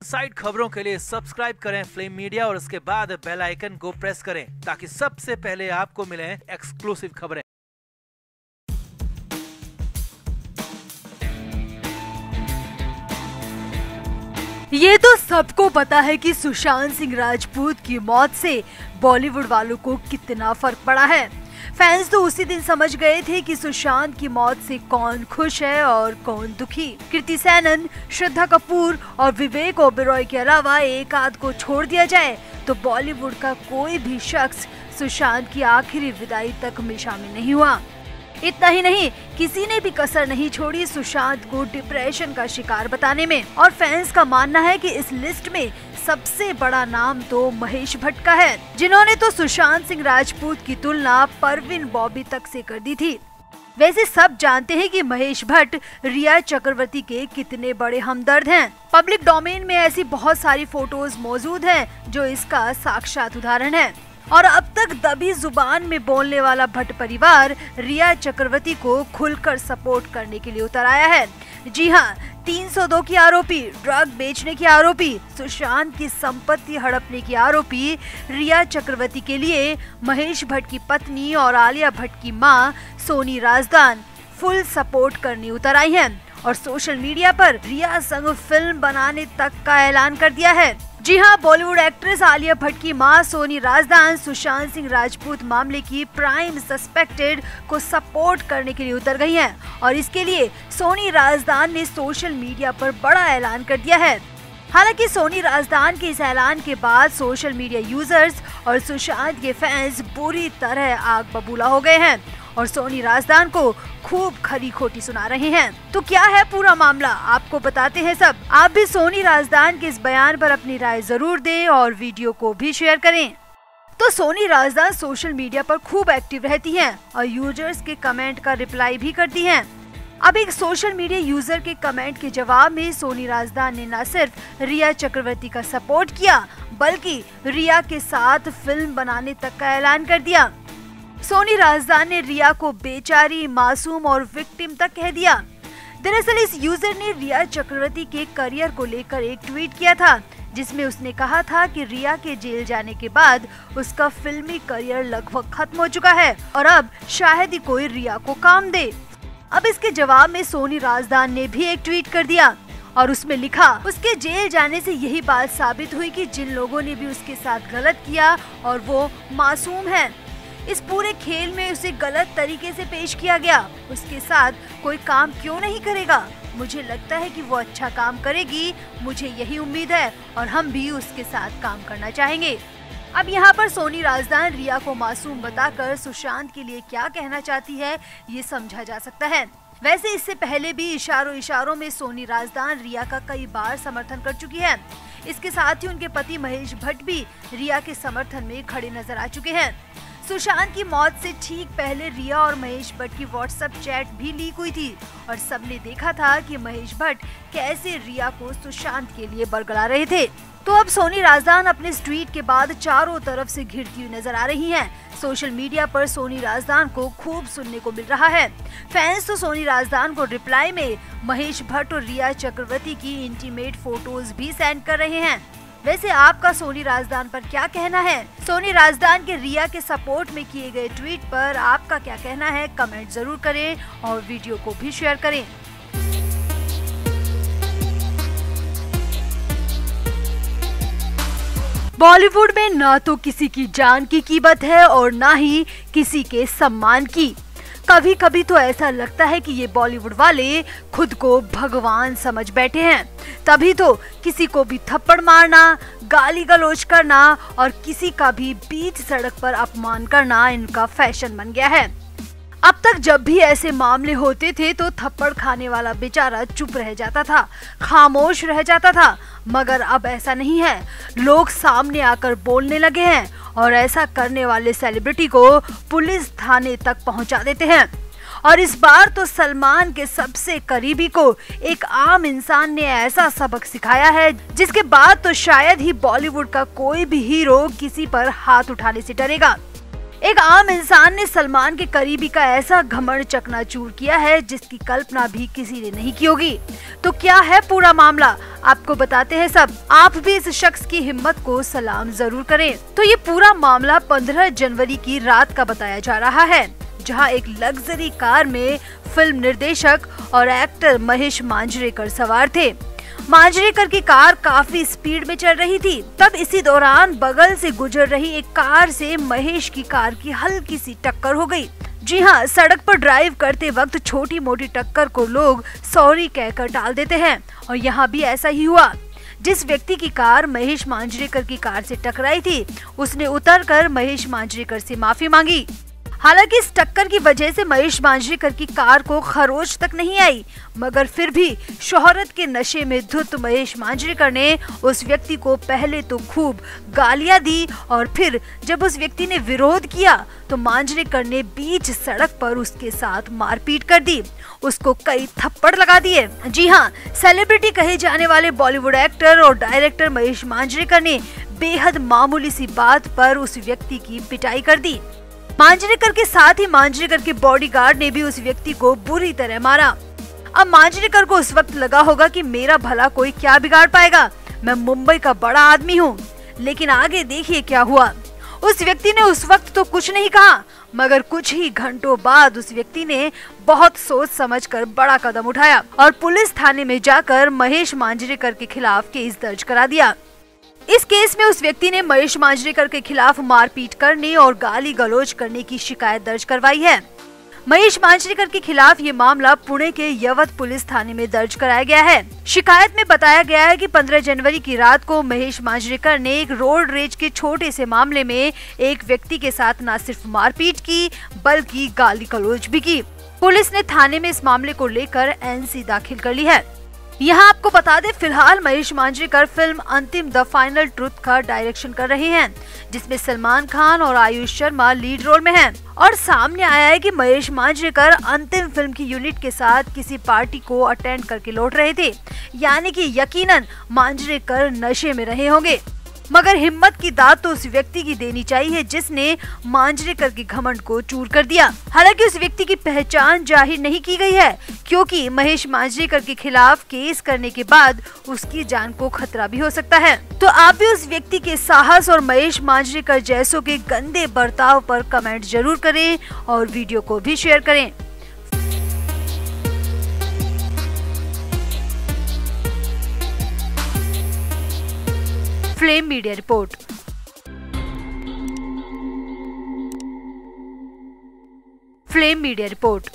Side खबरों के लिए सब्सक्राइब करें फ्लेम मीडिया और उसके बाद बेल आइकन को प्रेस करें ताकि सबसे पहले आपको मिले एक्सक्लूसिव खबरें। ये तो सबको पता है कि सुशांत सिंह राजपूत की मौत से बॉलीवुड वालों को कितना फर्क पड़ा है। फैंस तो उसी दिन समझ गए थे कि सुशांत की मौत से कौन खुश है और कौन दुखी। कृति सेनन, श्रद्धा कपूर और विवेक ओबेरॉय के अलावा एक आध को छोड़ दिया जाए तो बॉलीवुड का कोई भी शख्स सुशांत की आखिरी विदाई तक में शामिल नहीं हुआ। इतना ही नहीं, किसी ने भी कसर नहीं छोड़ी सुशांत को डिप्रेशन का शिकार बताने में। और फैंस का मानना है कि इस लिस्ट में सबसे बड़ा नाम तो महेश भट्ट का है, जिन्होंने तो सुशांत सिंह राजपूत की तुलना परवीन बॉबी तक से कर दी थी। वैसे सब जानते हैं कि महेश भट्ट रिया चक्रवर्ती के कितने बड़े हमदर्द हैं। पब्लिक डोमेन में ऐसी बहुत सारी फोटोज मौजूद हैं जो इसका साक्षात उदाहरण है। और अब तक दबी जुबान में बोलने वाला भट्ट परिवार रिया चक्रवर्ती को खुलकर सपोर्ट करने के लिए उतर आया है। जी हाँ, 302 की आरोपी, ड्रग बेचने की आरोपी, सुशांत की संपत्ति हड़पने की आरोपी रिया चक्रवर्ती के लिए महेश भट्ट की पत्नी और आलिया भट्ट की मां सोनी राजदान फुल सपोर्ट करने उतर आई हैं और सोशल मीडिया पर रिया संग फिल्म बनाने तक का ऐलान कर दिया है। जी हाँ, बॉलीवुड एक्ट्रेस आलिया भट्ट की मां सोनी राजदान सुशांत सिंह राजपूत मामले की प्राइम सस्पेक्टेड को सपोर्ट करने के लिए उतर गई हैं और इसके लिए सोनी राजदान ने सोशल मीडिया पर बड़ा ऐलान कर दिया है। हालांकि सोनी राजदान के इस ऐलान के बाद सोशल मीडिया यूजर्स और सुशांत के फैंस बुरी तरह आग बबूला हो गए हैं और सोनी राजदान को खूब खरी खोटी सुना रहे हैं। तो क्या है पूरा मामला, आपको बताते हैं सब। आप भी सोनी राजदान के इस बयान पर अपनी राय जरूर दें और वीडियो को भी शेयर करें। तो सोनी राजदान सोशल मीडिया पर खूब एक्टिव रहती हैं और यूजर्स के कमेंट का रिप्लाई भी करती हैं। अब एक सोशल मीडिया यूजर के कमेंट के जवाब में सोनी राजदान ने न सिर्फ रिया चक्रवर्ती का सपोर्ट किया बल्कि रिया के साथ फिल्म बनाने तक का ऐलान कर दिया। सोनी राजदान ने रिया को बेचारी, मासूम और विक्टिम तक कह दिया। दरअसल इस यूजर ने रिया चक्रवर्ती के करियर को लेकर एक ट्वीट किया था जिसमें उसने कहा था कि रिया के जेल जाने के बाद उसका फिल्मी करियर लगभग खत्म हो चुका है और अब शायद ही कोई रिया को काम दे। अब इसके जवाब में सोनी राजदान ने भी एक ट्वीट कर दिया और उसमें लिखा, उसके जेल जाने से यही बात साबित हुई कि जिन लोगों ने भी उसके साथ गलत किया और वो मासूम है। इस पूरे खेल में उसे गलत तरीके से पेश किया गया। उसके साथ कोई काम क्यों नहीं करेगा? मुझे लगता है कि वो अच्छा काम करेगी, मुझे यही उम्मीद है और हम भी उसके साथ काम करना चाहेंगे। अब यहाँ पर सोनी राजदान रिया को मासूम बताकर सुशांत के लिए क्या कहना चाहती है ये समझा जा सकता है। वैसे इससे पहले भी इशारों में सोनी राजदान रिया का कई बार समर्थन कर चुकी है। इसके साथ ही उनके पति महेश भट्ट भी रिया के समर्थन में खड़े नजर आ चुके हैं। सुशांत की मौत से ठीक पहले रिया और महेश भट्ट की व्हाट्सएप चैट भी लीक हुई थी और सबने देखा था कि महेश भट्ट कैसे रिया को सुशांत के लिए बरगला रहे थे। तो अब सोनी राजदान अपने इस ट्वीट के बाद चारों तरफ से घिरती हुई नजर आ रही हैं। सोशल मीडिया पर सोनी राजदान को खूब सुनने को मिल रहा है। फैंस तो सोनी राजदान को रिप्लाई में महेश भट्ट और रिया चक्रवर्ती की इंटीमेट फोटोज भी सेंड कर रहे हैं। वैसे आपका सोनी राजदान पर क्या कहना है? सोनी राजदान के रिया के सपोर्ट में किए गए ट्वीट पर आपका क्या कहना है? कमेंट जरूर करें और वीडियो को भी शेयर करें। बॉलीवुड में ना तो किसी की जान की कीमत है और ना ही किसी के सम्मान की। कभी कभी तो ऐसा लगता है कि ये बॉलीवुड वाले खुद को भगवान समझ बैठे हैं, तभी तो किसी को भी थप्पड़ मारना, गाली गलौज करना और किसी का भी बीच सड़क पर अपमान करना इनका फैशन बन गया है। अब तक जब भी ऐसे मामले होते थे तो थप्पड़ खाने वाला बेचारा चुप रह जाता था, खामोश रह जाता था, मगर अब ऐसा नहीं है। लोग सामने आकर बोलने लगे हैं और ऐसा करने वाले सेलिब्रिटी को पुलिस थाने तक पहुंचा देते हैं। और इस बार तो सलमान के सबसे करीबी को एक आम इंसान ने ऐसा सबक सिखाया है जिसके बाद तो शायद ही बॉलीवुड का कोई भी हीरो किसी पर हाथ उठाने से डरेगा। एक आम इंसान ने सलमान के करीबी का ऐसा घमंड चकनाचूर किया है जिसकी कल्पना भी किसी ने नहीं की होगी। तो क्या है पूरा मामला, आपको बताते हैं सब, आप भी इस शख्स की हिम्मत को सलाम जरूर करें। तो ये पूरा मामला 15 जनवरी की रात का बताया जा रहा है, जहां एक लग्जरी कार में फिल्म निर्देशक और एक्टर महेश मांजरेकर सवार थे। मांजरेकर की कार काफी स्पीड में चल रही थी। तब इसी दौरान बगल से गुजर रही एक कार से महेश की कार की हल्की सी टक्कर हो गई। जी हाँ, सड़क पर ड्राइव करते वक्त छोटी मोटी टक्कर को लोग सॉरी कहकर टाल देते हैं, और यहाँ भी ऐसा ही हुआ। जिस व्यक्ति की कार महेश मांजरेकर की कार से टकराई थी, उसने उतरकर महेश मांजरेकर से माफी मांगी। हालांकि इस टक्कर की वजह से महेश मांजरेकर की कार को खरोच तक नहीं आई, मगर फिर भी शोहरत के नशे में धुत महेश मांजरेकर ने उस व्यक्ति को पहले तो खूब गालियां दी, और फिर जब उस व्यक्ति ने विरोध किया तो मांजरेकर ने बीच सड़क पर उसके साथ मारपीट कर दी, उसको कई थप्पड़ लगा दिए। जी हाँ, सेलिब्रिटी कहे जाने वाले बॉलीवुड एक्टर और डायरेक्टर महेश मांजरेकर ने बेहद मामूली सी बात पर उस व्यक्ति की पिटाई कर दी। मांजरेकर के साथ ही मांजरेकर के बॉडीगार्ड ने भी उस व्यक्ति को बुरी तरह मारा। अब मांजरेकर को उस वक्त लगा होगा कि मेरा भला कोई क्या बिगाड़ पाएगा, मैं मुंबई का बड़ा आदमी हूँ। लेकिन आगे देखिए क्या हुआ। उस व्यक्ति ने उस वक्त तो कुछ नहीं कहा, मगर कुछ ही घंटों बाद उस व्यक्ति ने बहुत सोच समझकर बड़ा कदम उठाया और पुलिस थाने में जाकर महेश मांजरेकर के खिलाफ केस दर्ज करा दिया। इस केस में उस व्यक्ति ने महेश मांजरेकर के खिलाफ मारपीट करने और गाली गलौज करने की शिकायत दर्ज करवाई है। महेश मांजरेकर के खिलाफ ये मामला पुणे के यवत पुलिस थाने में दर्ज कराया गया है। शिकायत में बताया गया है कि 15 जनवरी की रात को महेश मांजरेकर ने एक रोड रेज के छोटे से मामले में एक व्यक्ति के साथ न सिर्फ मारपीट की, बल्कि गाली गलौज भी की। पुलिस ने थाने में इस मामले को लेकर एनसी दाखिल कर ली है। यहाँ आपको बता दें, फिलहाल महेश मांजरेकर फिल्म अंतिम द फाइनल ट्रुथ का डायरेक्शन कर रहे हैं, जिसमें सलमान खान और आयुष शर्मा लीड रोल में हैं। और सामने आया है कि महेश मांजरेकर अंतिम फिल्म की यूनिट के साथ किसी पार्टी को अटेंड करके लौट रहे थे, यानी कि यकीनन मांजरेकर नशे में रहे होंगे। मगर हिम्मत की दाद तो उस व्यक्ति की देनी चाहिए जिसने मांजरेकर के घमंड को चूर कर दिया। हालांकि उस व्यक्ति की पहचान जाहिर नहीं की गई है, क्योंकि महेश मांजरेकर के खिलाफ केस करने के बाद उसकी जान को खतरा भी हो सकता है। तो आप भी उस व्यक्ति के साहस और महेश मांजरेकर जैसों के गंदे बर्ताव पर कमेंट जरूर करें और वीडियो को भी शेयर करें। Flame media report. Flame media report.